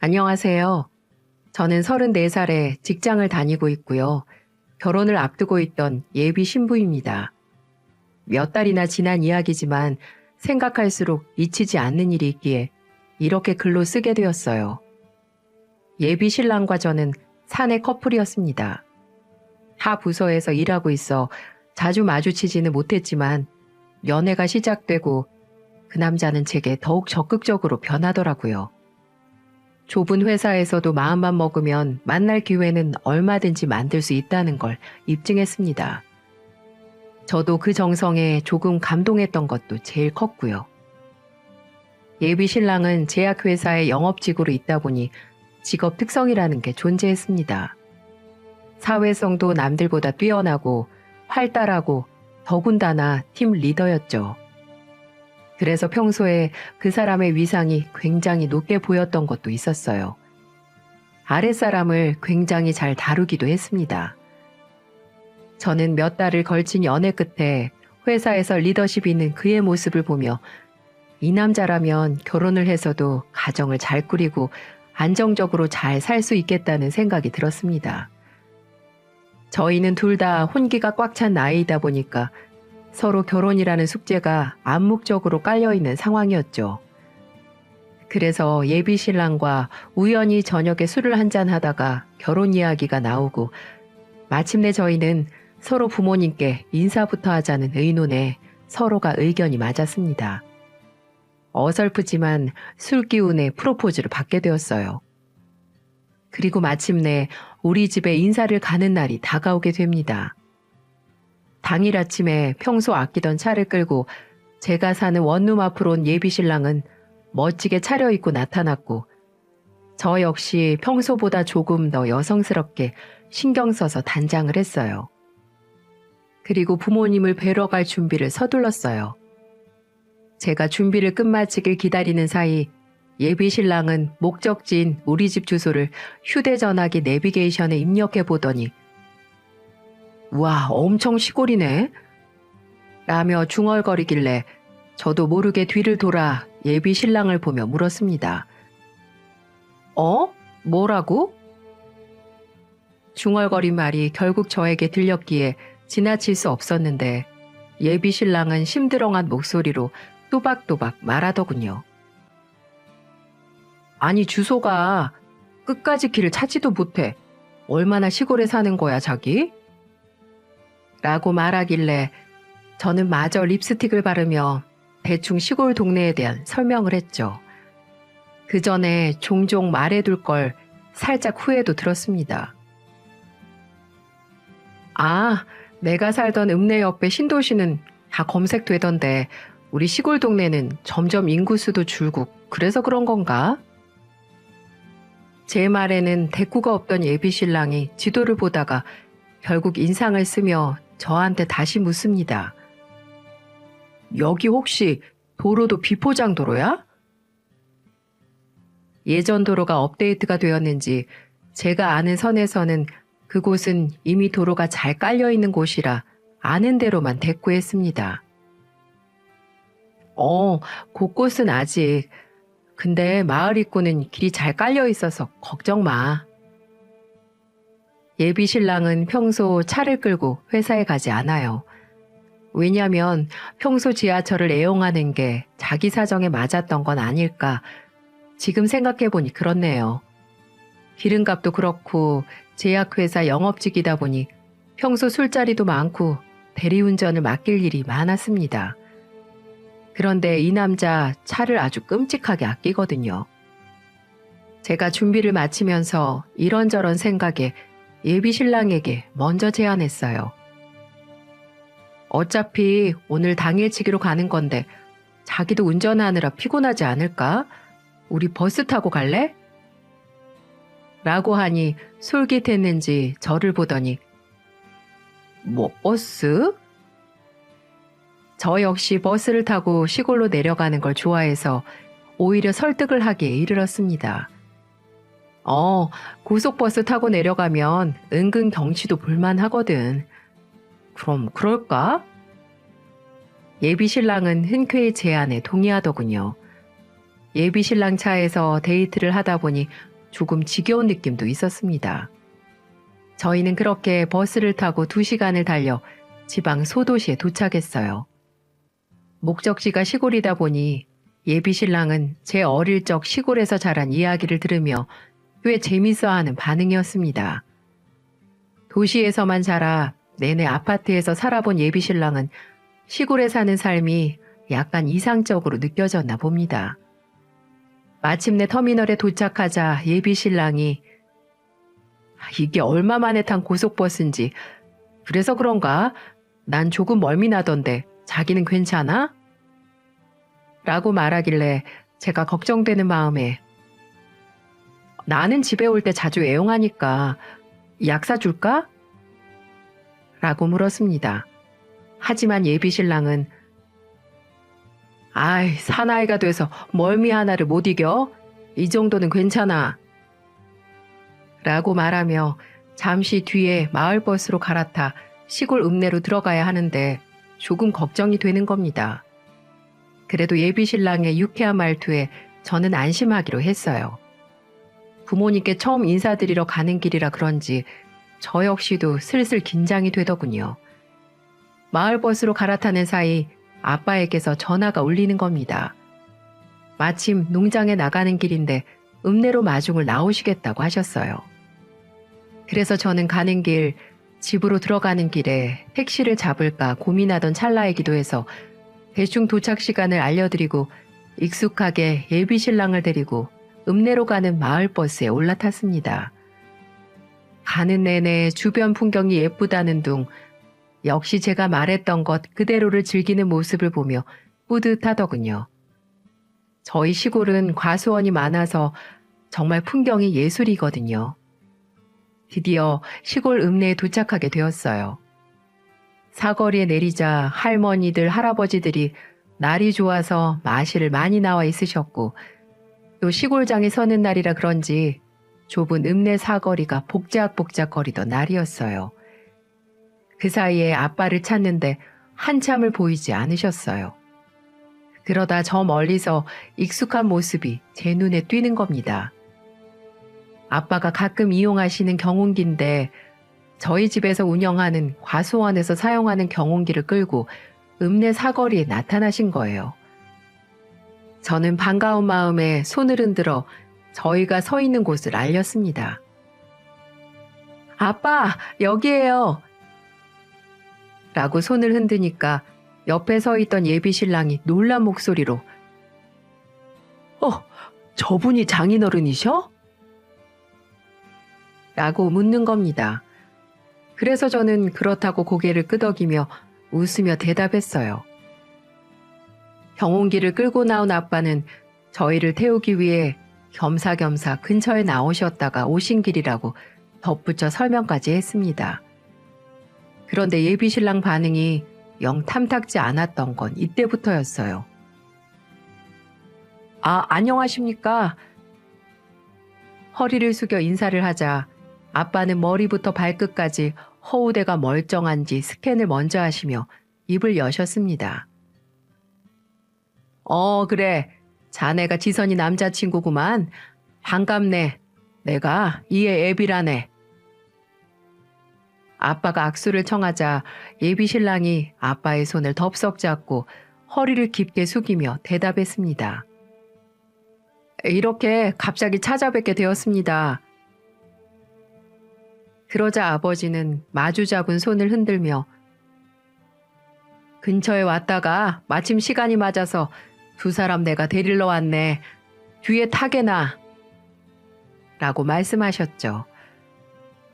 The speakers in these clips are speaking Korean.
안녕하세요. 저는 34살에 직장을 다니고 있고요. 결혼을 앞두고 있던 예비 신부입니다. 몇 달이나 지난 이야기지만 생각할수록 잊히지 않는 일이 있기에 이렇게 글로 쓰게 되었어요. 예비 신랑과 저는 사내 커플이었습니다. 타 부서에서 일하고 있어 자주 마주치지는 못했지만 연애가 시작되고 그 남자는 제게 더욱 적극적으로 변하더라고요. 좁은 회사에서도 마음만 먹으면 만날 기회는 얼마든지 만들 수 있다는 걸 입증했습니다. 저도 그 정성에 조금 감동했던 것도 제일 컸고요. 예비 신랑은 제약회사의 영업직으로 있다 보니 직업 특성이라는 게 존재했습니다. 사회성도 남들보다 뛰어나고 활달하고 더군다나 팀 리더였죠. 그래서 평소에 그 사람의 위상이 굉장히 높게 보였던 것도 있었어요. 아랫사람을 굉장히 잘 다루기도 했습니다. 저는 몇 달을 걸친 연애 끝에 회사에서 리더십이 있는 그의 모습을 보며 이 남자라면 결혼을 해서도 가정을 잘 꾸리고 안정적으로 잘 살 수 있겠다는 생각이 들었습니다. 저희는 둘 다 혼기가 꽉 찬 나이이다 보니까 서로 결혼이라는 숙제가 암묵적으로 깔려있는 상황이었죠. 그래서 예비 신랑과 우연히 저녁에 술을 한잔 하다가 결혼 이야기가 나오고 마침내 저희는 서로 부모님께 인사부터 하자는 의논에 서로가 의견이 맞았습니다. 어설프지만 술 기운에 프로포즈를 받게 되었어요. 그리고 마침내 우리 집에 인사를 가는 날이 다가오게 됩니다. 당일 아침에 평소 아끼던 차를 끌고 제가 사는 원룸 앞으로 온 예비 신랑은 멋지게 차려입고 나타났고 저 역시 평소보다 조금 더 여성스럽게 신경 써서 단장을 했어요. 그리고 부모님을 뵈러 갈 준비를 서둘렀어요. 제가 준비를 끝마치길 기다리는 사이 예비 신랑은 목적지인 우리 집 주소를 휴대전화기 내비게이션에 입력해 보더니 와, 엄청 시골이네. 라며 중얼거리길래 저도 모르게 뒤를 돌아 예비 신랑을 보며 물었습니다. 뭐라고? 중얼거린 말이 결국 저에게 들렸기에 지나칠 수 없었는데 예비 신랑은 심드렁한 목소리로 또박또박 말하더군요. 아니, 주소가 끝까지 길을 찾지도 못해. 얼마나 시골에 사는 거야, 자기? 라고 말하길래 저는 마저 립스틱을 바르며 대충 시골 동네에 대한 설명을 했죠. 그 전에 종종 말해둘 걸 살짝 후회도 들었습니다. 아, 내가 살던 읍내 옆에 신도시는 다 검색되던데 우리 시골 동네는 점점 인구수도 줄고 그래서 그런 건가? 제 말에는 대꾸가 없던 예비 신랑이 지도를 보다가 결국 인상을 쓰며 저한테 다시 묻습니다. 여기 혹시 도로도 비포장 도로야? 예전 도로가 업데이트가 되었는지 제가 아는 선에서는 그곳은 이미 도로가 잘 깔려있는 곳이라 아는 대로만 대꾸했습니다. 곳곳은 아직. 근데 마을 입구는 길이 잘 깔려 있어서 걱정 마. 예비 신랑은 평소 차를 끌고 회사에 가지 않아요. 왜냐면 평소 지하철을 애용하는 게 자기 사정에 맞았던 건 아닐까. 지금 생각해보니 그렇네요. 기름값도 그렇고 제약회사 영업직이다 보니 평소 술자리도 많고 대리운전을 맡길 일이 많았습니다. 그런데 이 남자 차를 아주 끔찍하게 아끼거든요. 제가 준비를 마치면서 이런저런 생각에 예비 신랑에게 먼저 제안했어요. 어차피 오늘 당일치기로 가는 건데 자기도 운전하느라 피곤하지 않을까? 우리 버스 타고 갈래? 라고 하니 솔깃했는지 저를 보더니 뭐 버스? 저 역시 버스를 타고 시골로 내려가는 걸 좋아해서 오히려 설득을 하기에 이르렀습니다. 고속버스 타고 내려가면 은근 경치도 볼만하거든. 그럼 그럴까? 예비 신랑은 흔쾌히 제안에 동의하더군요. 예비 신랑 차에서 데이트를 하다 보니 조금 지겨운 느낌도 있었습니다. 저희는 그렇게 버스를 타고 2시간을 달려 지방 소도시에 도착했어요. 목적지가 시골이다 보니 예비 신랑은 제 어릴 적 시골에서 자란 이야기를 들으며 꽤 재밌어하는 반응이었습니다. 도시에서만 자라 내내 아파트에서 살아본 예비 신랑은 시골에 사는 삶이 약간 이상적으로 느껴졌나 봅니다. 마침내 터미널에 도착하자 예비 신랑이 이게 얼마 만에 탄 고속버스인지 그래서 그런가? 난 조금 멀미 나던데 자기는 괜찮아? 라고 말하길래 제가 걱정되는 마음에 나는 집에 올 때 자주 애용하니까 약 사줄까? 라고 물었습니다. 하지만 예비 신랑은 아이, 사나이가 돼서 멀미 하나를 못 이겨? 이 정도는 괜찮아. 라고 말하며 잠시 뒤에 마을버스로 갈아타 시골 읍내로 들어가야 하는데 조금 걱정이 되는 겁니다. 그래도 예비 신랑의 유쾌한 말투에 저는 안심하기로 했어요. 부모님께 처음 인사드리러 가는 길이라 그런지 저 역시도 슬슬 긴장이 되더군요. 마을버스로 갈아타는 사이 아빠에게서 전화가 울리는 겁니다. 마침 농장에 나가는 길인데 읍내로 마중을 나오시겠다고 하셨어요. 그래서 저는 가는 길, 집으로 들어가는 길에 택시를 잡을까 고민하던 찰나이기도 해서 대충 도착 시간을 알려드리고 익숙하게 예비 신랑을 데리고 읍내로 가는 마을버스에 올라탔습니다. 가는 내내 주변 풍경이 예쁘다는 둥, 역시 제가 말했던 것 그대로를 즐기는 모습을 보며 뿌듯하더군요. 저희 시골은 과수원이 많아서 정말 풍경이 예술이거든요. 드디어 시골 읍내에 도착하게 되었어요. 사거리에 내리자 할머니들, 할아버지들이 날이 좋아서 마실을 많이 나와 있으셨고 또 시골장에 서는 날이라 그런지 좁은 읍내 사거리가 복작복작거리던 날이었어요. 그 사이에 아빠를 찾는데 한참을 보이지 않으셨어요. 그러다 저 멀리서 익숙한 모습이 제 눈에 띄는 겁니다. 아빠가 가끔 이용하시는 경운기인데 저희 집에서 운영하는 과수원에서 사용하는 경운기를 끌고 읍내 사거리에 나타나신 거예요. 저는 반가운 마음에 손을 흔들어 저희가 서 있는 곳을 알렸습니다. 아빠, 여기에요. 라고 손을 흔드니까 옆에 서 있던 예비 신랑이 놀란 목소리로 저분이 장인어른이셔? 라고 묻는 겁니다. 그래서 저는 그렇다고 고개를 끄덕이며 웃으며 대답했어요. 경운기를 끌고 나온 아빠는 저희를 태우기 위해 겸사겸사 근처에 나오셨다가 오신 길이라고 덧붙여 설명까지 했습니다. 그런데 예비 신랑 반응이 영 탐탁지 않았던 건 이때부터였어요. 안녕하십니까? 허리를 숙여 인사를 하자 아빠는 머리부터 발끝까지 허우대가 멀쩡한지 스캔을 먼저 하시며 입을 여셨습니다. 그래. 자네가 지선이 남자친구구만. 반갑네. 내가 이의 애비라네. 아빠가 악수를 청하자 예비 신랑이 아빠의 손을 덥석 잡고 허리를 깊게 숙이며 대답했습니다. 이렇게 갑자기 찾아뵙게 되었습니다. 그러자 아버지는 마주 잡은 손을 흔들며 근처에 왔다가 마침 시간이 맞아서 두 사람 내가 데리러 왔네. 뒤에 타게나. 라고 말씀하셨죠.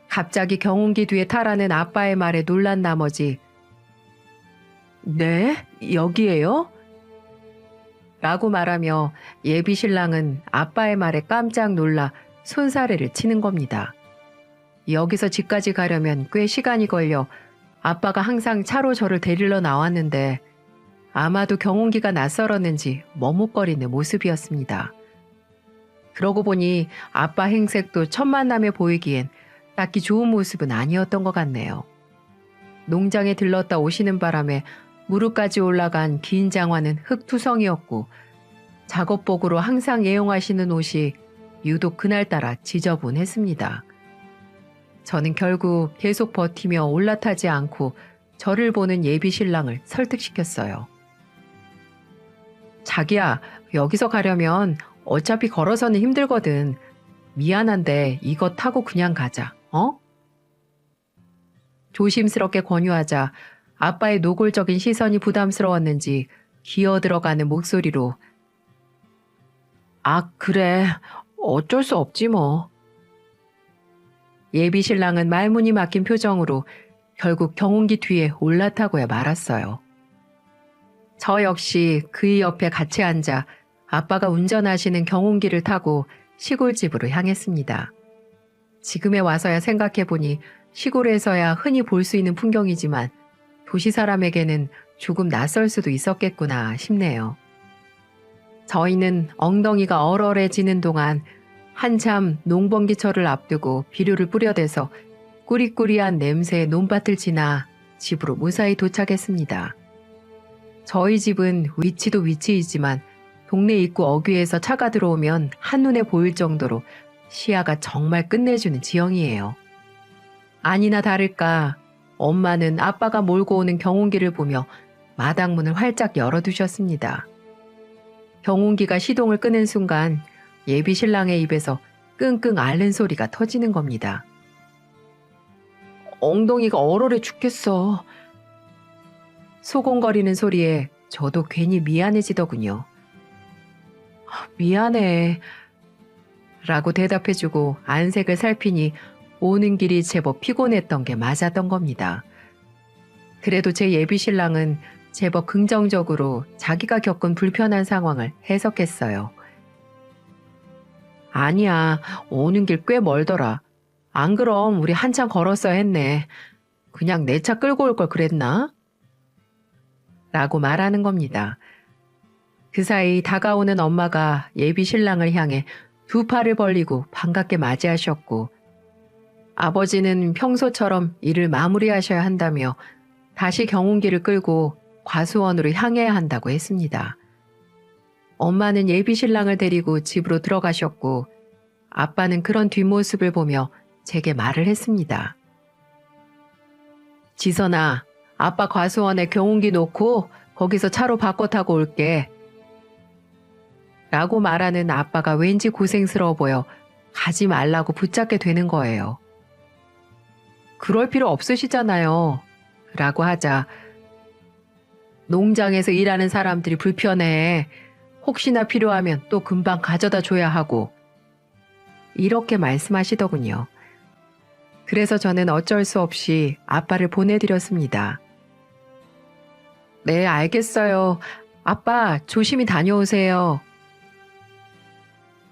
갑자기 경운기 뒤에 타라는 아빠의 말에 놀란 나머지 네? 여기에요? 라고 말하며 예비 신랑은 아빠의 말에 깜짝 놀라 손사래를 치는 겁니다. 여기서 집까지 가려면 꽤 시간이 걸려 아빠가 항상 차로 저를 데리러 나왔는데 아마도 경운기가 낯설었는지 머뭇거리는 모습이었습니다. 그러고 보니 아빠 행색도 첫 만남에 보이기엔 딱히 좋은 모습은 아니었던 것 같네요. 농장에 들렀다 오시는 바람에 무릎까지 올라간 긴 장화는 흙투성이었고 작업복으로 항상 애용하시는 옷이 유독 그날따라 지저분했습니다. 저는 결국 계속 버티며 올라타지 않고 저를 보는 예비 신랑을 설득시켰어요. 자기야, 여기서 가려면 어차피 걸어서는 힘들거든. 미안한데 이거 타고 그냥 가자, 어? 조심스럽게 권유하자 아빠의 노골적인 시선이 부담스러웠는지 기어 들어가는 목소리로 아, 그래. 어쩔 수 없지 뭐. 예비 신랑은 말문이 막힌 표정으로 결국 경운기 뒤에 올라타고야 말았어요. 저 역시 그의 옆에 같이 앉아 아빠가 운전하시는 경운기를 타고 시골집으로 향했습니다. 지금에 와서야 생각해보니 시골에서야 흔히 볼 수 있는 풍경이지만 도시 사람에게는 조금 낯설 수도 있었겠구나 싶네요. 저희는 엉덩이가 얼얼해지는 동안 한참 농번기철을 앞두고 비료를 뿌려대서 꾸리꾸리한 냄새의 논밭을 지나 집으로 무사히 도착했습니다. 저희 집은 위치도 위치이지만 동네 입구 어귀에서 차가 들어오면 한눈에 보일 정도로 시야가 정말 끝내주는 지형이에요. 아니나 다를까 엄마는 아빠가 몰고 오는 경운기를 보며 마당문을 활짝 열어두셨습니다. 경운기가 시동을 끄는 순간 예비 신랑의 입에서 끙끙 앓는 소리가 터지는 겁니다. 엉덩이가 얼얼해 죽겠어. 소곤거리는 소리에 저도 괜히 미안해지더군요. 미안해. 라고 대답해주고 안색을 살피니 오는 길이 제법 피곤했던 게 맞았던 겁니다. 그래도 제 예비 신랑은 제법 긍정적으로 자기가 겪은 불편한 상황을 해석했어요. 아니야, 오는 길 꽤 멀더라. 안 그럼 우리 한참 걸었어야 했네. 그냥 내 차 끌고 올 걸 그랬나? 라고 말하는 겁니다. 그 사이 다가오는 엄마가 예비 신랑을 향해 두 팔을 벌리고 반갑게 맞이하셨고 아버지는 평소처럼 일을 마무리하셔야 한다며 다시 경운기를 끌고 과수원으로 향해야 한다고 했습니다. 엄마는 예비 신랑을 데리고 집으로 들어가셨고 아빠는 그런 뒷모습을 보며 제게 말을 했습니다. 지선아, 아빠 과수원에 경운기 놓고 거기서 차로 바꿔 타고 올게. 라고 말하는 아빠가 왠지 고생스러워 보여 가지 말라고 붙잡게 되는 거예요. 그럴 필요 없으시잖아요. 라고 하자 농장에서 일하는 사람들이 불편해. 혹시나 필요하면 또 금방 가져다 줘야 하고 이렇게 말씀하시더군요. 그래서 저는 어쩔 수 없이 아빠를 보내드렸습니다. 네, 알겠어요. 아빠 조심히 다녀오세요.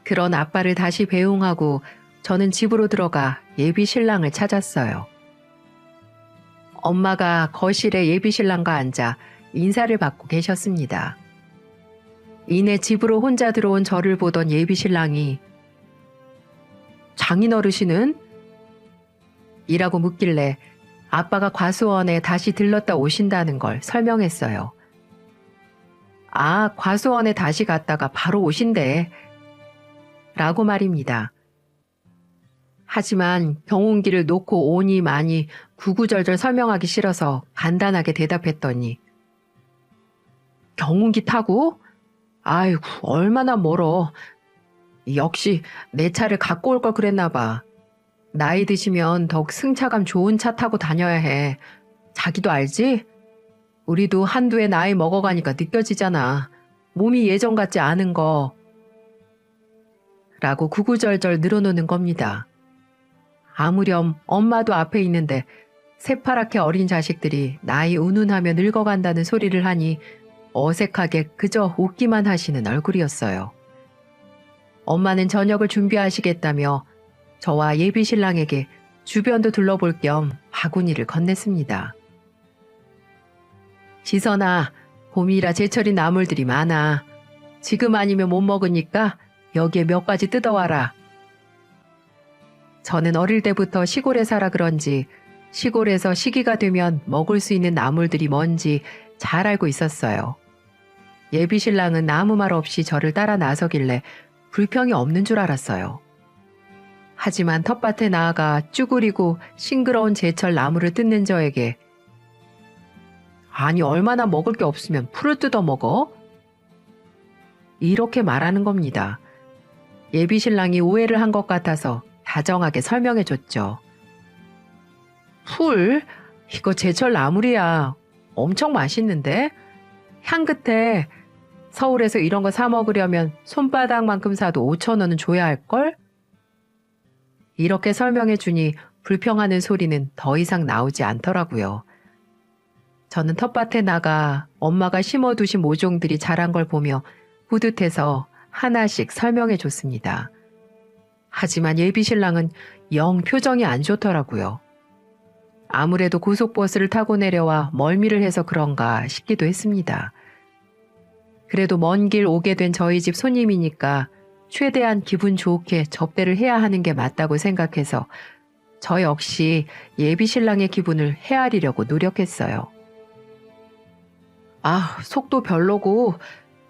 그런 아빠를 다시 배웅하고 저는 집으로 들어가 예비 신랑을 찾았어요. 엄마가 거실에 예비 신랑과 앉아 인사를 받고 계셨습니다. 이내 집으로 혼자 들어온 저를 보던 예비 신랑이 장인어르신은? 이라고 묻길래 아빠가 과수원에 다시 들렀다 오신다는 걸 설명했어요. 아, 과수원에 다시 갔다가 바로 오신대. 라고 말입니다. 하지만 경운기를 놓고 오니 마니 구구절절 설명하기 싫어서 간단하게 대답했더니 경운기 타고? 아이고, 얼마나 멀어. 역시 내 차를 갖고 올 걸 그랬나 봐. 나이 드시면 더욱 승차감 좋은 차 타고 다녀야 해. 자기도 알지? 우리도 한두 해 나이 먹어가니까 느껴지잖아. 몸이 예전 같지 않은 거. 라고 구구절절 늘어놓는 겁니다. 아무렴 엄마도 앞에 있는데 새파랗게 어린 자식들이 나이 운운하며 늙어간다는 소리를 하니 어색하게 그저 웃기만 하시는 얼굴이었어요. 엄마는 저녁을 준비하시겠다며 저와 예비 신랑에게 주변도 둘러볼 겸 바구니를 건넸습니다. 지선아, 봄이라 제철인 나물들이 많아. 지금 아니면 못 먹으니까 여기에 몇 가지 뜯어와라. 저는 어릴 때부터 시골에 살아 그런지 시골에서 시기가 되면 먹을 수 있는 나물들이 뭔지 잘 알고 있었어요. 예비 신랑은 아무 말 없이 저를 따라 나서길래 불평이 없는 줄 알았어요. 하지만 텃밭에 나아가 쭈그리고 싱그러운 제철 나무를 뜯는 저에게 아니 얼마나 먹을 게 없으면 풀을 뜯어 먹어? 이렇게 말하는 겁니다. 예비 신랑이 오해를 한 것 같아서 다정하게 설명해 줬죠. 풀? 이거 제철 나물이야. 엄청 맛있는데? 향긋해. 서울에서 이런 거 사 먹으려면 손바닥만큼 사도 5,000원은 줘야 할걸? 이렇게 설명해 주니 불평하는 소리는 더 이상 나오지 않더라고요. 저는 텃밭에 나가 엄마가 심어두신 모종들이 자란 걸 보며 뿌듯해서 하나씩 설명해 줬습니다. 하지만 예비 신랑은 영 표정이 안 좋더라고요. 아무래도 고속버스를 타고 내려와 멀미를 해서 그런가 싶기도 했습니다. 그래도 먼 길 오게 된 저희 집 손님이니까 최대한 기분 좋게 접대를 해야 하는 게 맞다고 생각해서 저 역시 예비 신랑의 기분을 헤아리려고 노력했어요. 아, 속도 별로고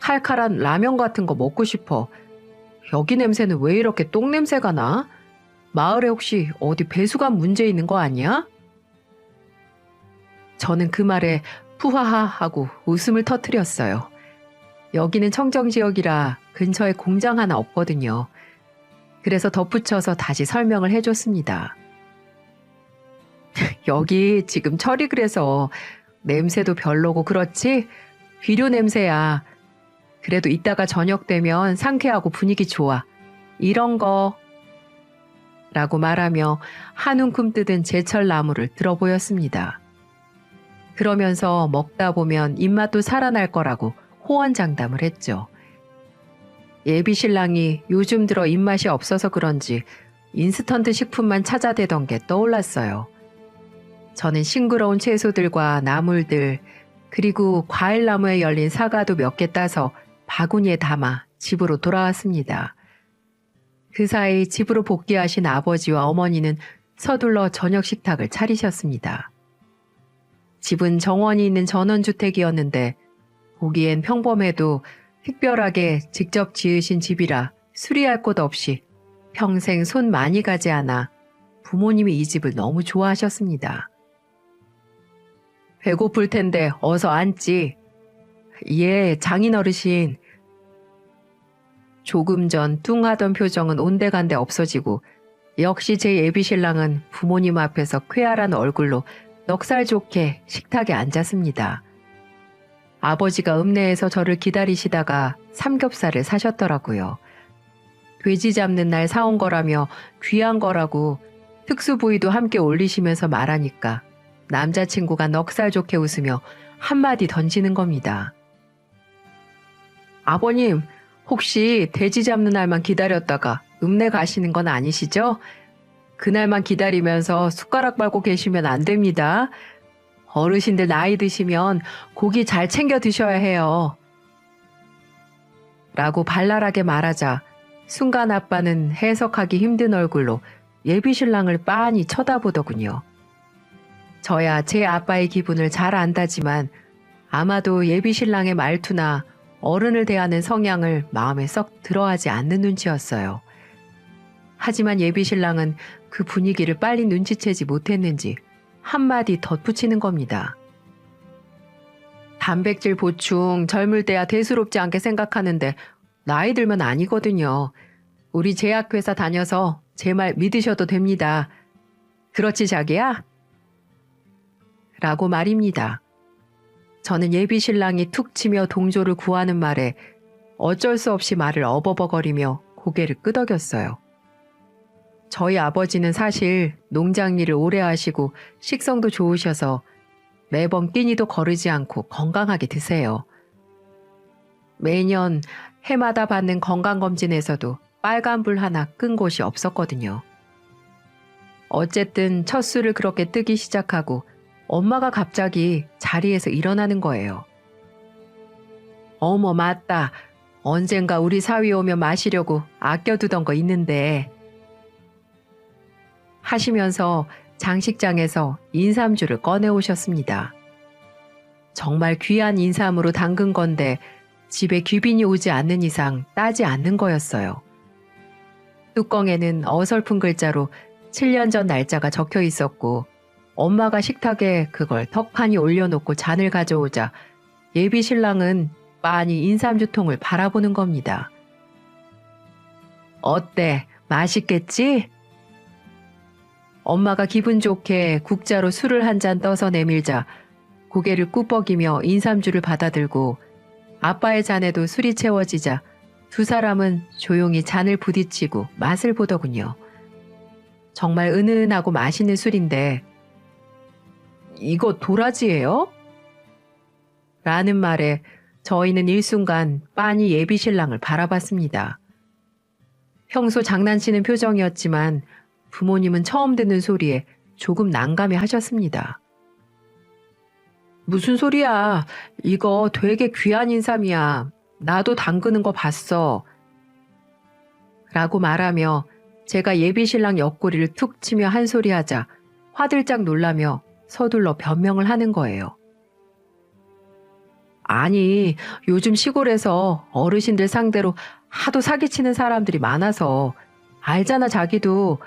칼칼한 라면 같은 거 먹고 싶어. 여기 냄새는 왜 이렇게 똥 냄새가 나? 마을에 혹시 어디 배수관 문제 있는 거 아니야? 저는 그 말에 푸하하 하고 웃음을 터뜨렸어요. 여기는 청정지역이라 근처에 공장 하나 없거든요. 그래서 덧붙여서 다시 설명을 해줬습니다. 여기 지금 철이 그래서 냄새도 별로고 그렇지? 비료 냄새야. 그래도 이따가 저녁 되면 상쾌하고 분위기 좋아. 이런 거. 라고 말하며 한 움큼 뜯은 제철 나무를 들어 보였습니다. 그러면서 먹다 보면 입맛도 살아날 거라고 호언장담을 했죠. 예비 신랑이 요즘 들어 입맛이 없어서 그런지 인스턴트 식품만 찾아대던 게 떠올랐어요. 저는 싱그러운 채소들과 나물들, 그리고 과일나무에 열린 사과도 몇 개 따서 바구니에 담아 집으로 돌아왔습니다. 그 사이 집으로 복귀하신 아버지와 어머니는 서둘러 저녁 식탁을 차리셨습니다. 집은 정원이 있는 전원주택이었는데 보기엔 평범해도 특별하게 직접 지으신 집이라 수리할 곳 없이 평생 손 많이 가지 않아 부모님이 이 집을 너무 좋아하셨습니다. 배고플 텐데 어서 앉지. 예, 장인어르신. 조금 전 뚱하던 표정은 온데간데 없어지고 역시 제 예비신랑은 부모님 앞에서 쾌활한 얼굴로 넉살 좋게 식탁에 앉았습니다. 아버지가 읍내에서 저를 기다리시다가 삼겹살을 사셨더라고요. 돼지 잡는 날 사온 거라며 귀한 거라고 특수 부위도 함께 올리시면서 말하니까 남자친구가 넉살 좋게 웃으며 한마디 던지는 겁니다. 아버님, 혹시 돼지 잡는 날만 기다렸다가 읍내 가시는 건 아니시죠? 그날만 기다리면서 숟가락 밟고 계시면 안 됩니다. 어르신들 나이 드시면 고기 잘 챙겨 드셔야 해요. 라고 발랄하게 말하자 순간 아빠는 해석하기 힘든 얼굴로 예비신랑을 빤히 쳐다보더군요. 저야 제 아빠의 기분을 잘 안다지만 아마도 예비신랑의 말투나 어른을 대하는 성향을 마음에 썩 들어하지 않는 눈치였어요. 하지만 예비신랑은 그 분위기를 빨리 눈치채지 못했는지 한마디 덧붙이는 겁니다. 단백질 보충 젊을 때야 대수롭지 않게 생각하는데 나이 들면 아니거든요. 우리 제약회사 다녀서 제 말 믿으셔도 됩니다. 그렇지 자기야? 라고 말입니다. 저는 예비신랑이 툭 치며 동조를 구하는 말에 어쩔 수 없이 말을 어버버거리며 고개를 끄덕였어요. 저희 아버지는 사실 농장 일을 오래 하시고 식성도 좋으셔서 매번 끼니도 거르지 않고 건강하게 드세요. 매년 해마다 받는 건강검진에서도 빨간불 하나 끈 곳이 없었거든요. 어쨌든 첫 술을 그렇게 뜨기 시작하고 엄마가 갑자기 자리에서 일어나는 거예요. 어머 맞다. 언젠가 우리 사위 오면 마시려고 아껴두던 거 있는데 하시면서 장식장에서 인삼주를 꺼내오셨습니다. 정말 귀한 인삼으로 담근 건데 집에 귀빈이 오지 않는 이상 따지 않는 거였어요. 뚜껑에는 어설픈 글자로 7년 전 날짜가 적혀 있었고 엄마가 식탁에 그걸 턱하니 올려놓고 잔을 가져오자 예비 신랑은 빤히 인삼주통을 바라보는 겁니다. 어때? 맛있겠지? 엄마가 기분 좋게 국자로 술을 한 잔 떠서 내밀자 고개를 꾸벅이며 인삼주를 받아들고 아빠의 잔에도 술이 채워지자 두 사람은 조용히 잔을 부딪히고 맛을 보더군요. 정말 은은하고 맛있는 술인데 이거 도라지예요? 라는 말에 저희는 일순간 빤히 예비 신랑을 바라봤습니다. 평소 장난치는 표정이었지만 부모님은 처음 듣는 소리에 조금 난감해 하셨습니다. 무슨 소리야? 이거 되게 귀한 인삼이야. 나도 담그는 거 봤어. 라고 말하며 제가 예비 신랑 옆구리를 툭 치며 한 소리 하자 화들짝 놀라며 서둘러 변명을 하는 거예요. 아니, 요즘 시골에서 어르신들 상대로 하도 사기치는 사람들이 많아서 알잖아 자기도.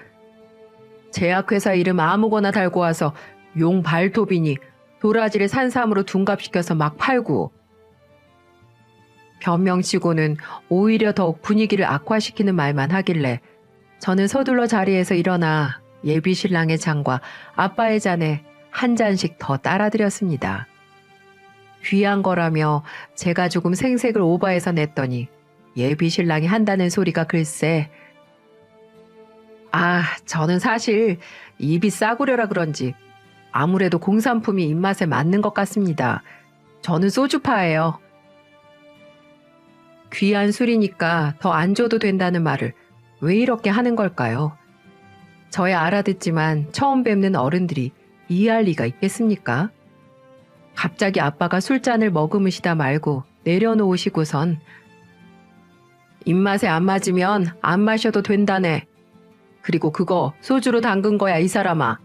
제약회사 이름 아무거나 달고 와서 용 발톱이니 도라지를 산삼으로 둔갑시켜서 막 팔고. 변명치고는 오히려 더욱 분위기를 악화시키는 말만 하길래 저는 서둘러 자리에서 일어나 예비 신랑의 잔과 아빠의 잔에 한 잔씩 더 따라드렸습니다. 귀한 거라며 제가 조금 생색을 오버해서 냈더니 예비 신랑이 한다는 소리가 글쎄. 저는 사실 입이 싸구려라 그런지 아무래도 공산품이 입맛에 맞는 것 같습니다. 저는 소주파예요. 귀한 술이니까 더 안 줘도 된다는 말을 왜 이렇게 하는 걸까요? 저야 알아듣지만 처음 뵙는 어른들이 이해할 리가 있겠습니까? 갑자기 아빠가 술잔을 머금으시다 말고 내려놓으시고선 입맛에 안 맞으면 안 마셔도 된다네. 그리고 그거 소주로 담근 거야 이 사람아.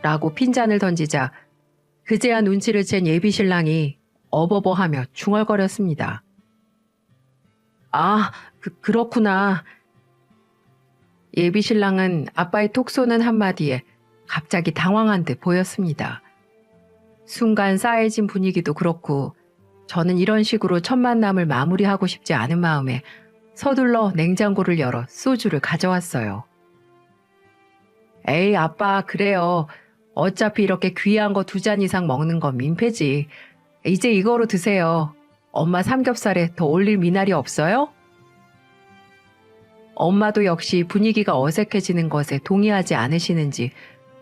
라고 핀잔을 던지자 그제야 눈치를 챈 예비 신랑이 어버버하며 중얼거렸습니다. 그렇구나. 예비 신랑은 아빠의 톡 쏘는 한마디에 갑자기 당황한 듯 보였습니다. 순간 싸해진 분위기도 그렇고 저는 이런 식으로 첫 만남을 마무리하고 싶지 않은 마음에 서둘러 냉장고를 열어 소주를 가져왔어요. 에이 아빠 그래요. 어차피 이렇게 귀한 거 2잔 이상 먹는 건 민폐지. 이제 이거로 드세요. 엄마 삼겹살에 더 올릴 미나리 없어요? 엄마도 역시 분위기가 어색해지는 것에 동의하지 않으시는지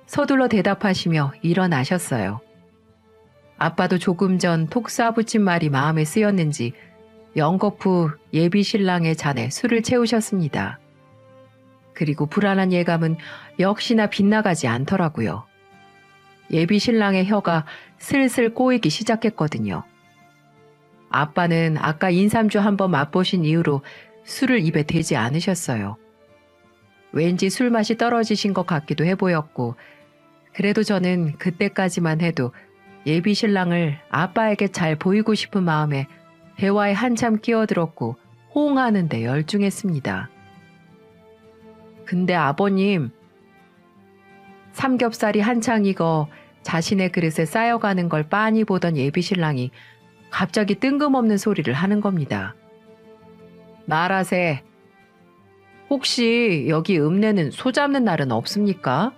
서둘러 대답하시며 일어나셨어요. 아빠도 조금 전 톡 쏴붙인 말이 마음에 쓰였는지 연거푸 예비 신랑의 잔에 술을 채우셨습니다. 그리고 불안한 예감은 역시나 빗나가지 않더라고요. 예비 신랑의 혀가 슬슬 꼬이기 시작했거든요. 아빠는 아까 인삼주 한번 맛보신 이후로 술을 입에 대지 않으셨어요. 왠지 술맛이 떨어지신 것 같기도 해 보였고 그래도 저는 그때까지만 해도 예비 신랑을 아빠에게 잘 보이고 싶은 마음에 대화에 한참 끼어들었고 호응하는 데 열중했습니다. 근데 아버님, 삼겹살이 한창 익어 자신의 그릇에 쌓여가는 걸 빤히 보던 예비 신랑이 갑자기 뜬금없는 소리를 하는 겁니다. 말하세. 혹시 여기 읍내는 소 잡는 날은 없습니까?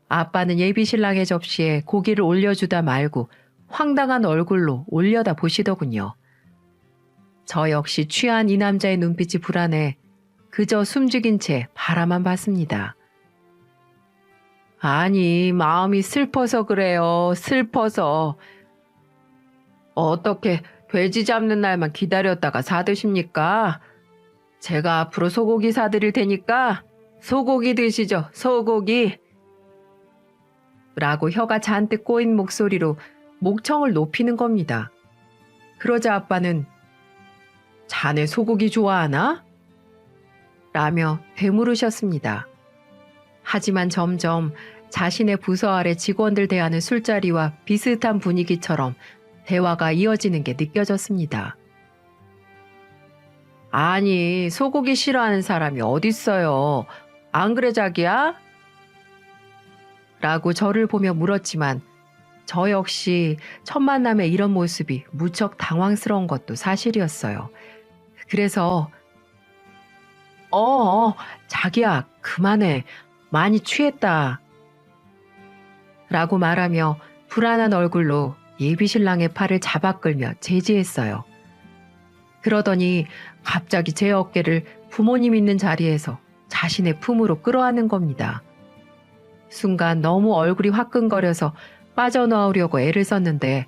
아빠는 예비 신랑의 접시에 고기를 올려주다 말고 황당한 얼굴로 올려다 보시더군요. 저 역시 취한 이 남자의 눈빛이 불안해 그저 숨죽인 채 바라만 봤습니다. 아니, 마음이 슬퍼서 그래요. 슬퍼서. 어떻게 돼지 잡는 날만 기다렸다가 사드십니까? 제가 앞으로 소고기 사드릴 테니까 소고기 드시죠. 소고기. 라고 혀가 잔뜩 꼬인 목소리로 목청을 높이는 겁니다. 그러자 아빠는 자네 소고기 좋아하나? 라며 되물으셨습니다. 하지만 점점 자신의 부서 아래 직원들 대하는 술자리와 비슷한 분위기처럼 대화가 이어지는 게 느껴졌습니다. 아니, 소고기 싫어하는 사람이 어딨어요. 안 그래, 자기야? 라고 저를 보며 물었지만 저 역시 첫 만남에 이런 모습이 무척 당황스러운 것도 사실이었어요. 그래서 자기야, 그만해. 많이 취했다. 라고 말하며 불안한 얼굴로 예비신랑의 팔을 잡아 끌며 제지했어요. 그러더니 갑자기 제 어깨를 부모님 있는 자리에서 자신의 품으로 끌어안는 겁니다. 순간 너무 얼굴이 화끈거려서 빠져나오려고 애를 썼는데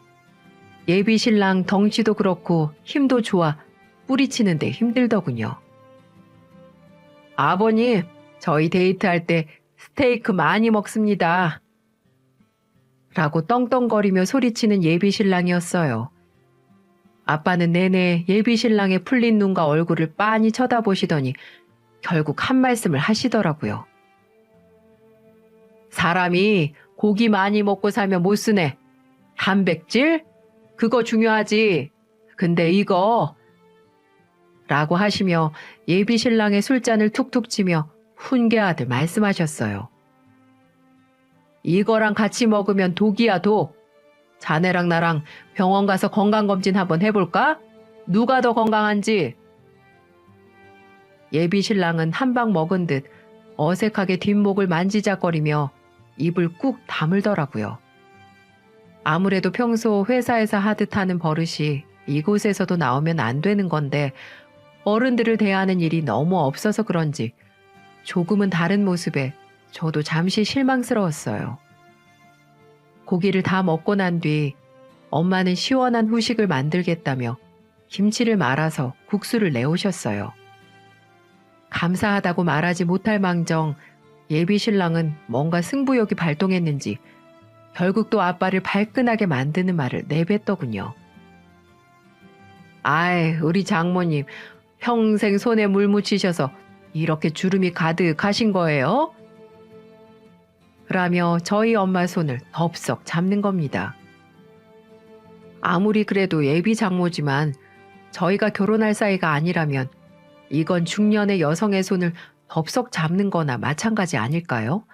예비신랑 덩치도 그렇고 힘도 좋아 뿌리치는데 힘들더군요. 아버님, 저희 데이트할 때 스테이크 많이 먹습니다. 라고 떵떵거리며 소리치는 예비신랑이었어요. 아빠는 내내 예비신랑의 풀린 눈과 얼굴을 빤히 쳐다보시더니 결국 한 말씀을 하시더라고요. 사람이 고기 많이 먹고 살면 못 쓰네. 단백질? 그거 중요하지. 근데 이거 라고 하시며 예비신랑의 술잔을 툭툭 치며 훈계하듯 말씀하셨어요. 이거랑 같이 먹으면 독이야, 독. 자네랑 나랑 병원 가서 건강검진 한번 해볼까? 누가 더 건강한지. 예비신랑은 한 방 먹은 듯 어색하게 뒷목을 만지작거리며 입을 꾹 다물더라고요. 아무래도 평소 회사에서 하듯 하는 버릇이 이곳에서도 나오면 안 되는 건데 어른들을 대하는 일이 너무 없어서 그런지 조금은 다른 모습에 저도 잠시 실망스러웠어요. 고기를 다 먹고 난 뒤 엄마는 시원한 후식을 만들겠다며 김치를 말아서 국수를 내오셨어요. 감사하다고 말하지 못할 망정 예비신랑은 뭔가 승부욕이 발동했는지 결국 또 아빠를 발끈하게 만드는 말을 내뱉더군요. 아이, 우리 장모님 평생 손에 물 묻히셔서 이렇게 주름이 가득하신 거예요? 라며 저희 엄마 손을 덥석 잡는 겁니다. 아무리 그래도 예비 장모지만 저희가 결혼할 사이가 아니라면 이건 중년의 여성의 손을 덥석 잡는 거나 마찬가지 아닐까요?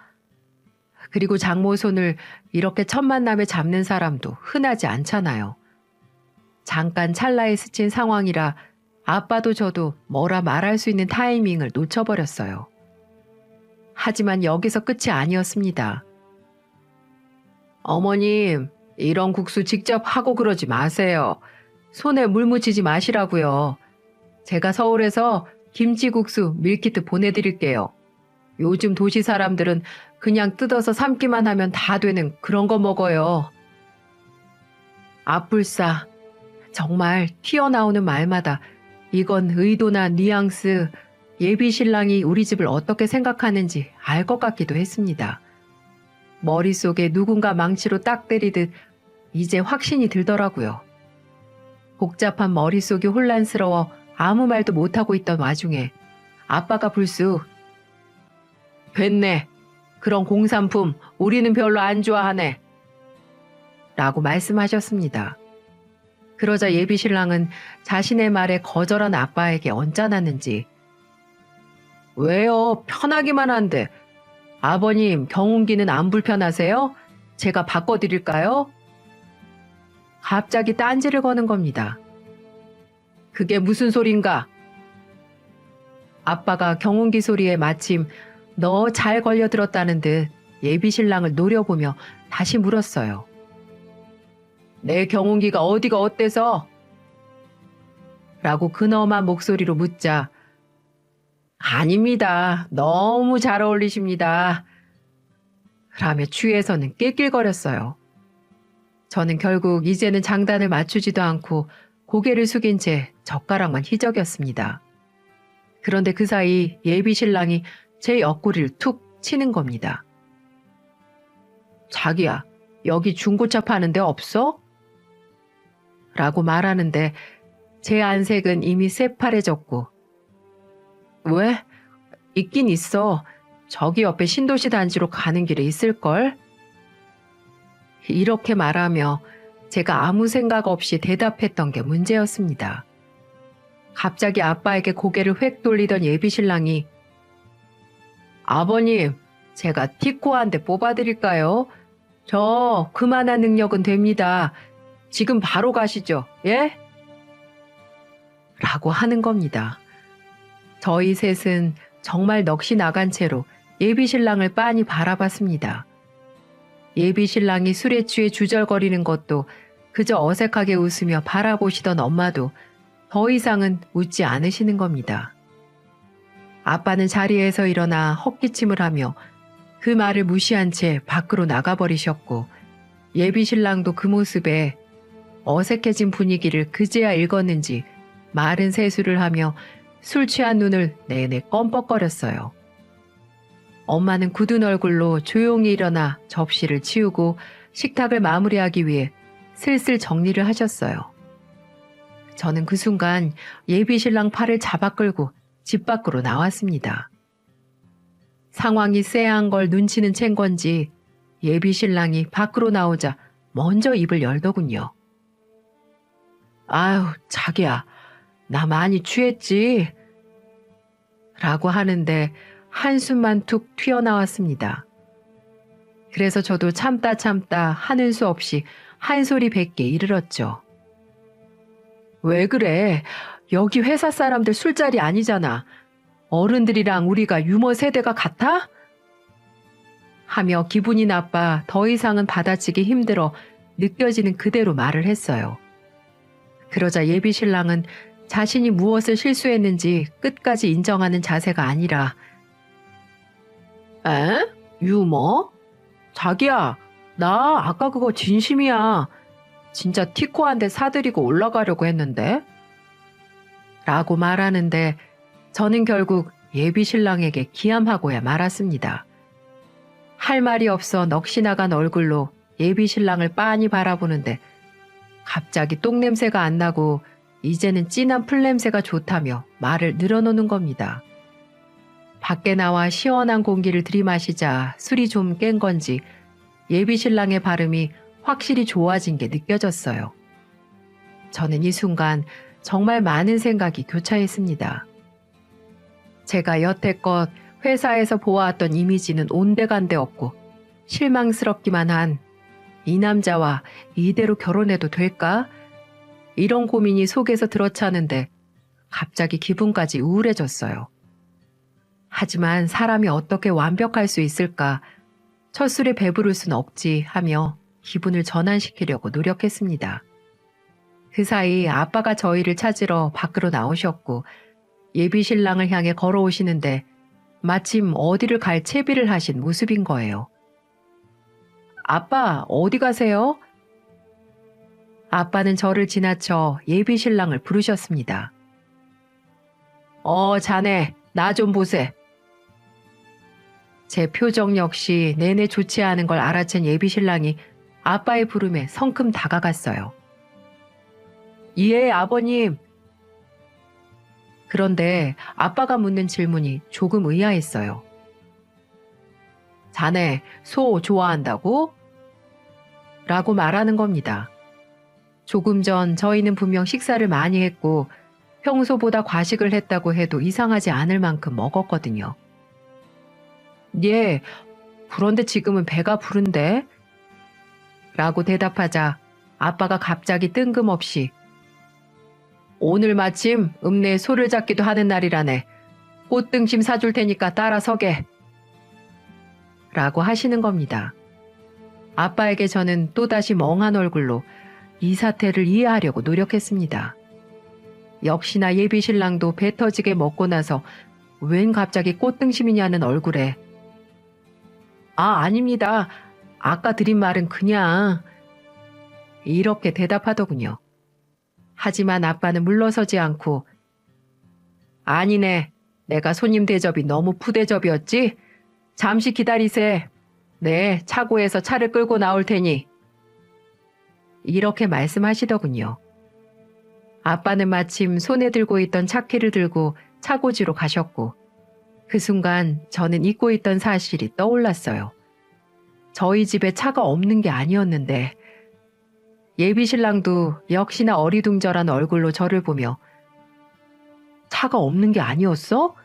그리고 장모 손을 이렇게 첫 만남에 잡는 사람도 흔하지 않잖아요. 잠깐 찰나에 스친 상황이라 아빠도 저도 뭐라 말할 수 있는 타이밍을 놓쳐버렸어요. 하지만 여기서 끝이 아니었습니다. 어머님, 이런 국수 직접 하고 그러지 마세요. 손에 물 묻히지 마시라고요. 제가 서울에서 김치국수 밀키트 보내드릴게요. 요즘 도시 사람들은 그냥 뜯어서 삶기만 하면 다 되는 그런 거 먹어요. 아뿔싸. 정말 튀어나오는 말마다 이건 의도나 뉘앙스, 예비신랑이 우리 집을 어떻게 생각하는지 알 것 같기도 했습니다. 머릿속에 누군가 망치로 딱 때리듯 이제 확신이 들더라고요. 복잡한 머릿속이 혼란스러워 아무 말도 못하고 있던 와중에 아빠가 불쑥 됐네. 그런 공산품 우리는 별로 안 좋아하네. 라고 말씀하셨습니다. 그러자 예비신랑은 자신의 말에 거절한 아빠에게 언짢았는지 왜요? 편하기만 한데. 아버님, 경운기는 안 불편하세요? 제가 바꿔드릴까요? 갑자기 딴지를 거는 겁니다. 그게 무슨 소린가? 아빠가 경운기 소리에 마침 너 잘 걸려들었다는 듯 예비신랑을 노려보며 다시 물었어요. 내 경운기가 어디가 어때서? 라고 근엄한 목소리로 묻자 아닙니다. 너무 잘 어울리십니다. 라며 취해서는 낄낄거렸어요. 저는 결국 이제는 장단을 맞추지도 않고 고개를 숙인 채 젓가락만 희적였습니다. 그런데 그 사이 예비신랑이 제 옆구리를 툭 치는 겁니다. 자기야, 여기 중고차 파는 데 없어? 라고 말하는데 제 안색은 이미 새파래졌고 왜? 있긴 있어. 저기 옆에 신도시 단지로 가는 길에 있을걸? 이렇게 말하며 제가 아무 생각 없이 대답했던 게 문제였습니다. 갑자기 아빠에게 고개를 획 돌리던 예비신랑이 아버님, 제가 티코 한 대 뽑아드릴까요? 저 그만한 능력은 됩니다. 지금 바로 가시죠. 예? 라고 하는 겁니다. 저희 셋은 정말 넋이 나간 채로 예비신랑을 빤히 바라봤습니다. 예비신랑이 술에 취해 주절거리는 것도 그저 어색하게 웃으며 바라보시던 엄마도 더 이상은 웃지 않으시는 겁니다. 아빠는 자리에서 일어나 헛기침을 하며 그 말을 무시한 채 밖으로 나가버리셨고 예비신랑도 그 모습에 어색해진 분위기를 그제야 읽었는지 마른 세수를 하며 술 취한 눈을 내내 껌뻑거렸어요. 엄마는 굳은 얼굴로 조용히 일어나 접시를 치우고 식탁을 마무리하기 위해 슬슬 정리를 하셨어요. 저는 그 순간 예비신랑 팔을 잡아 끌고 집 밖으로 나왔습니다. 상황이 쎄한 걸 눈치는 챈 건지 예비신랑이 밖으로 나오자 먼저 입을 열더군요. 아유, 자기야, 나 많이 취했지? 라고 하는데 한숨만 툭 튀어나왔습니다. 그래서 저도 참다 하는 수 없이 한 소리 뱉게 이르렀죠. 왜 그래? 여기 회사 사람들 술자리 아니잖아. 어른들이랑 우리가 유머 세대가 같아? 하며 기분이 나빠 더 이상은 받아치기 힘들어 느껴지는 그대로 말을 했어요. 그러자 예비신랑은 자신이 무엇을 실수했는지 끝까지 인정하는 자세가 아니라 에? 유머? 자기야, 나 아까 그거 진심이야. 진짜 티코 한 대 사드리고 올라가려고 했는데? 라고 말하는데 저는 결국 예비신랑에게 기함하고야 말았습니다. 할 말이 없어 넋이 나간 얼굴로 예비신랑을 빤히 바라보는데 갑자기 똥냄새가 안 나고 이제는 진한 풀냄새가 좋다며 말을 늘어놓는 겁니다. 밖에 나와 시원한 공기를 들이마시자 술이 좀 깬 건지 예비신랑의 발음이 확실히 좋아진 게 느껴졌어요. 저는 이 순간 정말 많은 생각이 교차했습니다. 제가 여태껏 회사에서 보아왔던 이미지는 온데간데 없고 실망스럽기만 한 이 남자와 이대로 결혼해도 될까? 이런 고민이 속에서 들어차는데 갑자기 기분까지 우울해졌어요. 하지만 사람이 어떻게 완벽할 수 있을까? 첫 술에 배부를 순 없지 하며 기분을 전환시키려고 노력했습니다. 그 사이 아빠가 저희를 찾으러 밖으로 나오셨고 예비신랑을 향해 걸어오시는데 마침 어디를 갈 채비를 하신 모습인 거예요. 아빠, 어디 가세요? 아빠는 저를 지나쳐 예비신랑을 부르셨습니다. 자네, 나 좀 보세. 제 표정 역시 내내 좋지 않은 걸 알아챈 예비신랑이 아빠의 부름에 성큼 다가갔어요. 예, 아버님. 그런데 아빠가 묻는 질문이 조금 의아했어요. 자네, 소 좋아한다고? 라고 말하는 겁니다. 조금 전 저희는 분명 식사를 많이 했고 평소보다 과식을 했다고 해도 이상하지 않을 만큼 먹었거든요. 예, 그런데 지금은 배가 부른데? 라고 대답하자 아빠가 갑자기 뜬금없이 오늘 마침 읍내에 소를 잡기도 하는 날이라네. 꽃등심 사줄 테니까 따라서게. 라고 하시는 겁니다. 아빠에게 저는 또다시 멍한 얼굴로 이 사태를 이해하려고 노력했습니다. 역시나 예비신랑도 배 터지게 먹고 나서 웬 갑자기 꽃등심이냐는 얼굴에 아닙니다. 아까 드린 말은 그냥 이렇게 대답하더군요. 하지만 아빠는 물러서지 않고 아니네. 내가 손님 대접이 너무 푸대접이었지? 잠시 기다리세. 네, 차고에서 차를 끌고 나올 테니. 이렇게 말씀하시더군요. 아빠는 마침 손에 들고 있던 차키를 들고 차고지로 가셨고 그 순간 저는 잊고 있던 사실이 떠올랐어요. 저희 집에 차가 없는 게 아니었는데 예비신랑도 역시나 어리둥절한 얼굴로 저를 보며 차가 없는 게 아니었어?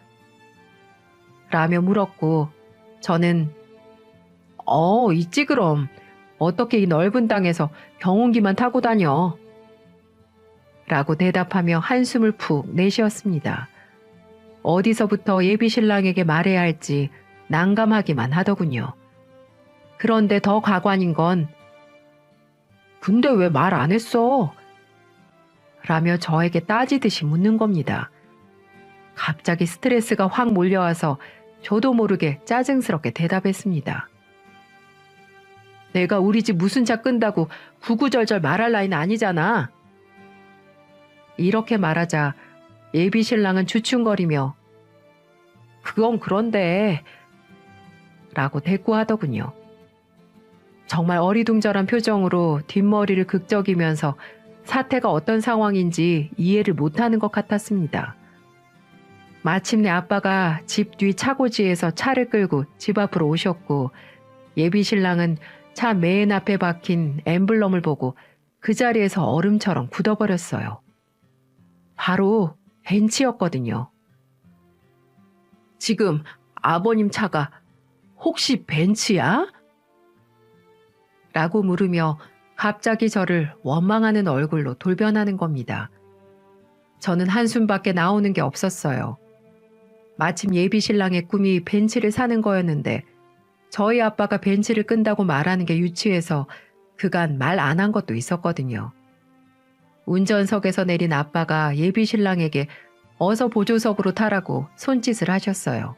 라며 물었고 저는 있지 그럼. 어떻게 이 넓은 땅에서 경운기만 타고 다녀? 라고 대답하며 한숨을 푹 내쉬었습니다. 어디서부터 예비 신랑에게 말해야 할지 난감하기만 하더군요. 그런데 더 가관인 건 근데 왜 말 안 했어? 라며 저에게 따지듯이 묻는 겁니다. 갑자기 스트레스가 확 몰려와서 저도 모르게 짜증스럽게 대답했습니다. 내가 우리 집 무슨 차 끈다고 구구절절 말할 나이는 아니잖아. 이렇게 말하자 예비 신랑은 주춤거리며 그건 그런데 라고 대꾸하더군요. 정말 어리둥절한 표정으로 뒷머리를 극적이면서 사태가 어떤 상황인지 이해를 못하는 것 같았습니다. 마침내 아빠가 집 뒤 차고지에서 차를 끌고 집 앞으로 오셨고 예비 신랑은 차 맨 앞에 박힌 엠블럼을 보고 그 자리에서 얼음처럼 굳어버렸어요. 바로 벤츠였거든요. 지금 아버님 차가 혹시 벤츠야? 라고 물으며 갑자기 저를 원망하는 얼굴로 돌변하는 겁니다. 저는 한숨밖에 나오는 게 없었어요. 마침 예비 신랑의 꿈이 벤츠를 사는 거였는데 저희 아빠가 벤츠를 끈다고 말하는 게 유치해서 그간 말 안 한 것도 있었거든요. 운전석에서 내린 아빠가 예비 신랑에게 어서 보조석으로 타라고 손짓을 하셨어요.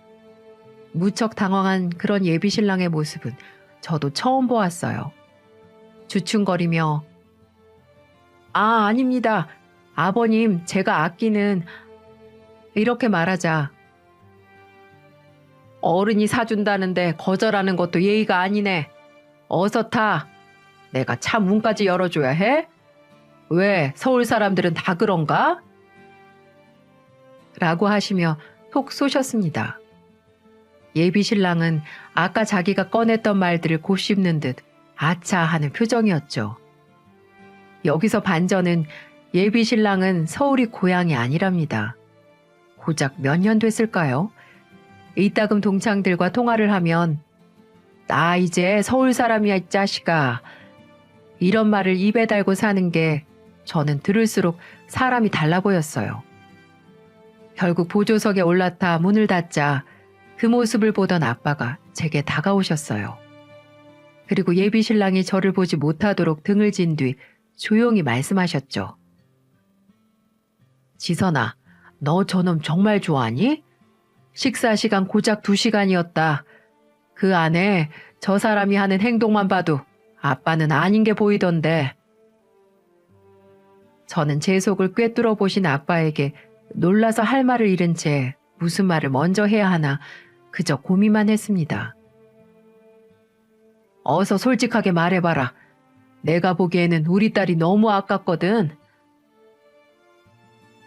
무척 당황한 그런 예비 신랑의 모습은 저도 처음 보았어요. 주춤거리며 아닙니다. 아버님 제가 아끼는 이렇게 말하자 어른이 사준다는데 거절하는 것도 예의가 아니네. 어서 타. 내가 차 문까지 열어줘야 해? 왜 서울 사람들은 다 그런가? 라고 하시며 톡 쏘셨습니다. 예비 신랑은 아까 자기가 꺼냈던 말들을 곱씹는 듯 아차 하는 표정이었죠. 여기서 반전은 예비 신랑은 서울이 고향이 아니랍니다. 고작 몇 년 됐을까요? 이따금 동창들과 통화를 하면 나 이제 서울 사람이야 이 자식아. 이런 말을 입에 달고 사는 게 저는 들을수록 사람이 달라 보였어요. 결국 보조석에 올라타 문을 닫자 그 모습을 보던 아빠가 제게 다가오셨어요. 그리고 예비 신랑이 저를 보지 못하도록 등을 진 뒤 조용히 말씀하셨죠. 지선아, 너 저놈 정말 좋아하니? 식사 시간 고작 2시간이었다. 그 안에 저 사람이 하는 행동만 봐도 아빠는 아닌 게 보이던데. 저는 제 속을 꿰뚫어 보신 아빠에게 놀라서 할 말을 잃은 채 무슨 말을 먼저 해야 하나 그저 고민만 했습니다. 어서 솔직하게 말해봐라. 내가 보기에는 우리 딸이 너무 아깝거든.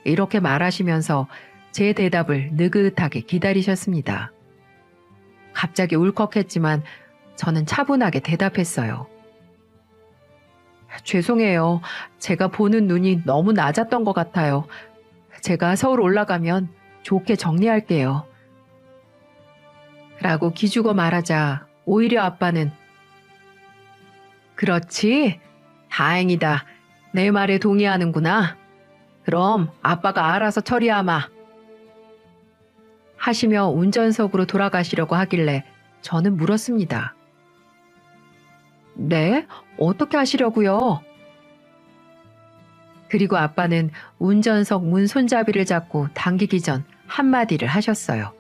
이렇게 말하시면서 제 대답을 느긋하게 기다리셨습니다. 갑자기 울컥했지만 저는 차분하게 대답했어요. 죄송해요. 제가 보는 눈이 너무 낮았던 것 같아요. 제가 서울 올라가면 좋게 정리할게요. 라고 기죽어 말하자 오히려 아빠는 그렇지? 다행이다. 내 말에 동의하는구나. 그럼 아빠가 알아서 처리하마. 하시며 운전석으로 돌아가시려고 하길래 저는 물었습니다. 네? 어떻게 하시려고요? 그리고 아빠는 운전석 문 손잡이를 잡고 당기기 전 한마디를 하셨어요.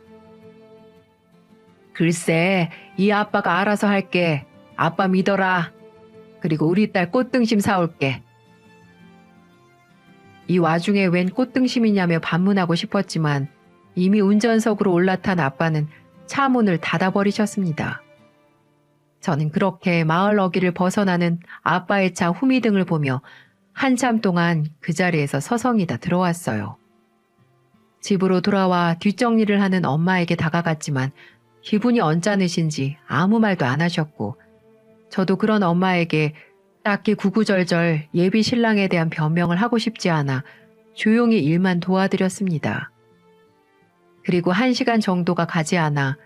글쎄, 이 아빠가 알아서 할게. 아빠 믿어라. 그리고 우리 딸 꽃등심 사올게. 이 와중에 웬 꽃등심이냐며 반문하고 싶었지만 이미 운전석으로 올라탄 아빠는 차 문을 닫아버리셨습니다. 저는 그렇게 마을 어귀를 벗어나는 아빠의 차 후미등을 보며 한참 동안 그 자리에서 서성이다 들어왔어요. 집으로 돌아와 뒷정리를 하는 엄마에게 다가갔지만 기분이 언짢으신지 아무 말도 안 하셨고 저도 그런 엄마에게 딱히 구구절절 예비 신랑에 대한 변명을 하고 싶지 않아 조용히 일만 도와드렸습니다. 그리고 1시간 정도가 가지 않아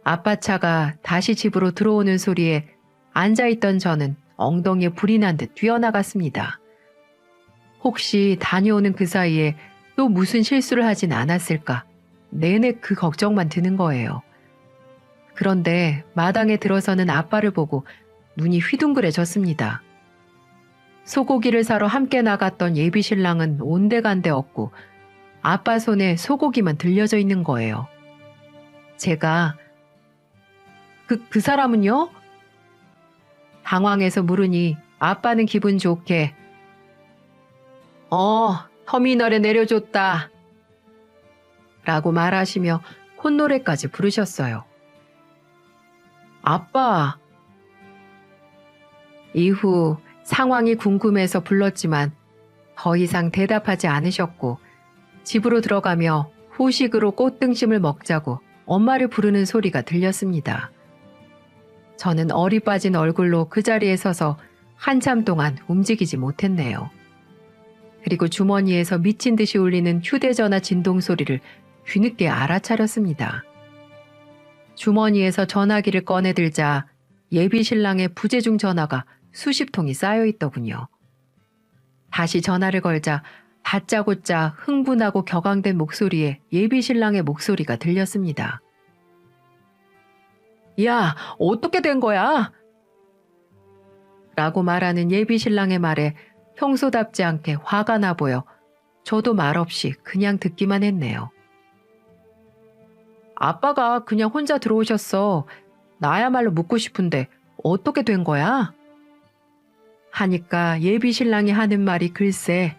아빠 차가 다시 집으로 들어오는 소리에 앉아있던 저는 엉덩이에 불이 난 듯 뛰어나갔습니다. 혹시 다녀오는 그 사이에 또 무슨 실수를 하진 않았을까? 내내 그 걱정만 드는 거예요. 그런데 마당에 들어서는 아빠를 보고 눈이 휘둥그레졌습니다. 소고기를 사러 함께 나갔던 예비 신랑은 온데간데 없고 아빠 손에 소고기만 들려져 있는 거예요. 제가 그 사람은요? 당황해서 물으니 아빠는 기분 좋게 터미널에 내려줬다 라고 말하시며 콧노래까지 부르셨어요. 아빠! 이후 상황이 궁금해서 불렀지만 더 이상 대답하지 않으셨고 집으로 들어가며 후식으로 꽃등심을 먹자고 엄마를 부르는 소리가 들렸습니다. 저는 얼이 빠진 얼굴로 그 자리에 서서 한참 동안 움직이지 못했네요. 그리고 주머니에서 미친 듯이 울리는 휴대전화 진동 소리를 뒤늦게 알아차렸습니다. 주머니에서 전화기를 꺼내들자 예비 신랑의 부재중 전화가 수십 통이 쌓여 있더군요. 다시 전화를 걸자 다짜고짜 흥분하고 격앙된 목소리에 예비 신랑의 목소리가 들렸습니다. 야, 어떻게 된 거야? 라고 말하는 예비 신랑의 말에 평소답지 않게 화가 나 보여 저도 말없이 그냥 듣기만 했네요. 아빠가 그냥 혼자 들어오셨어. 나야말로 묻고 싶은데 어떻게 된 거야? 하니까 예비 신랑이 하는 말이 글쎄,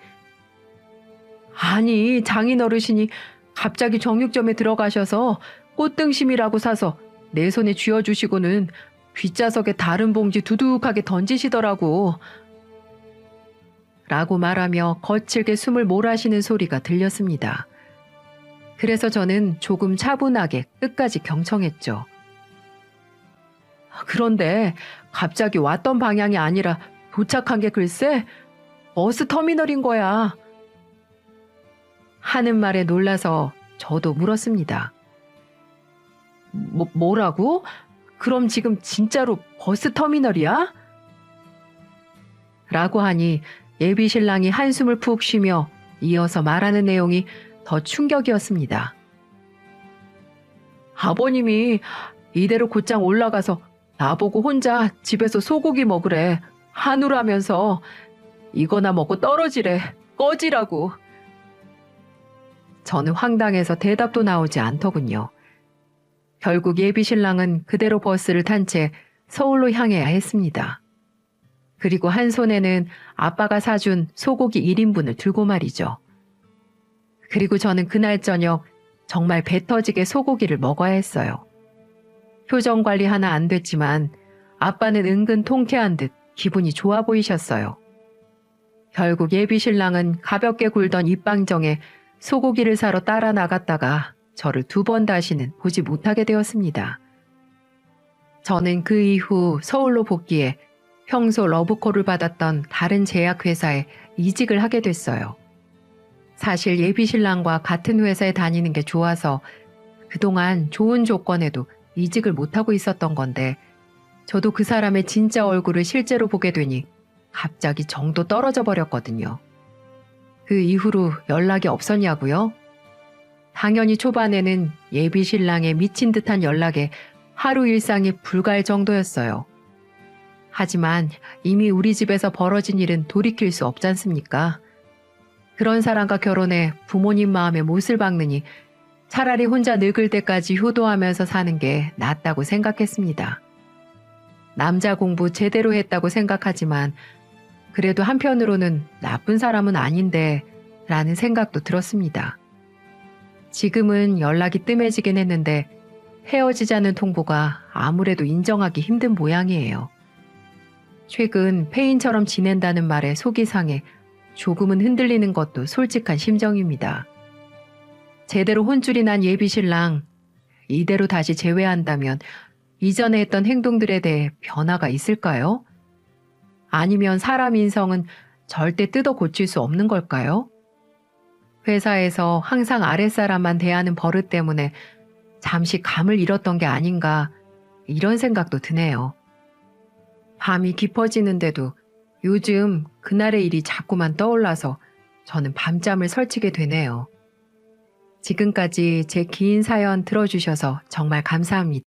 아니 장인어르신이 갑자기 정육점에 들어가셔서 꽃등심이라고 사서 내 손에 쥐어주시고는 뒷좌석에 다른 봉지 두둑하게 던지시더라고. 라고 말하며 거칠게 숨을 몰아쉬는 소리가 들렸습니다. 그래서 저는 조금 차분하게 끝까지 경청했죠. 그런데 갑자기 왔던 방향이 아니라 도착한 게 글쎄 버스 터미널인 거야. 하는 말에 놀라서 저도 물었습니다. 뭐라고? 그럼 지금 진짜로 버스 터미널이야? 라고 하니 예비 신랑이 한숨을 푹 쉬며 이어서 말하는 내용이 더 충격이었습니다. 아버님이 이대로 곧장 올라가서 나보고 혼자 집에서 소고기 먹으래. 한우라면서 이거나 먹고 떨어지래. 꺼지라고. 저는 황당해서 대답도 나오지 않더군요. 결국 예비 신랑은 그대로 버스를 탄 채 서울로 향해야 했습니다. 그리고 한 손에는 아빠가 사준 소고기 1인분을 들고 말이죠. 그리고 저는 그날 저녁 정말 배 터지게 소고기를 먹어야 했어요. 표정 관리 하나 안 됐지만 아빠는 은근 통쾌한 듯 기분이 좋아 보이셨어요. 결국 예비 신랑은 가볍게 굴던 입방정에 소고기를 사러 따라 나갔다가 저를 2번 다시는 보지 못하게 되었습니다. 저는 그 이후 서울로 복귀해 평소 러브콜을 받았던 다른 제약회사에 이직을 하게 됐어요. 사실 예비 신랑과 같은 회사에 다니는 게 좋아서 그동안 좋은 조건에도 이직을 못하고 있었던 건데 저도 그 사람의 진짜 얼굴을 실제로 보게 되니 갑자기 정도 떨어져 버렸거든요. 그 이후로 연락이 없었냐고요? 당연히 초반에는 예비 신랑의 미친 듯한 연락에 하루 일상이 불가할 정도였어요. 하지만 이미 우리 집에서 벌어진 일은 돌이킬 수 없지 않습니까? 그런 사람과 결혼해 부모님 마음에 못을 박느니 차라리 혼자 늙을 때까지 효도하면서 사는 게 낫다고 생각했습니다. 남자 공부 제대로 했다고 생각하지만 그래도 한편으로는 나쁜 사람은 아닌데 라는 생각도 들었습니다. 지금은 연락이 뜸해지긴 했는데 헤어지자는 통보가 아무래도 인정하기 힘든 모양이에요. 최근 폐인처럼 지낸다는 말에 속이 상해 조금은 흔들리는 것도 솔직한 심정입니다. 제대로 혼쭐이 난 예비 신랑, 이대로 다시 재회한다면 이전에 했던 행동들에 대해 변화가 있을까요? 아니면 사람 인성은 절대 뜯어 고칠 수 없는 걸까요? 회사에서 항상 아랫사람만 대하는 버릇 때문에 잠시 감을 잃었던 게 아닌가 이런 생각도 드네요. 밤이 깊어지는데도 요즘 그날의 일이 자꾸만 떠올라서 저는 밤잠을 설치게 되네요. 지금까지 제 긴 사연 들어주셔서 정말 감사합니다.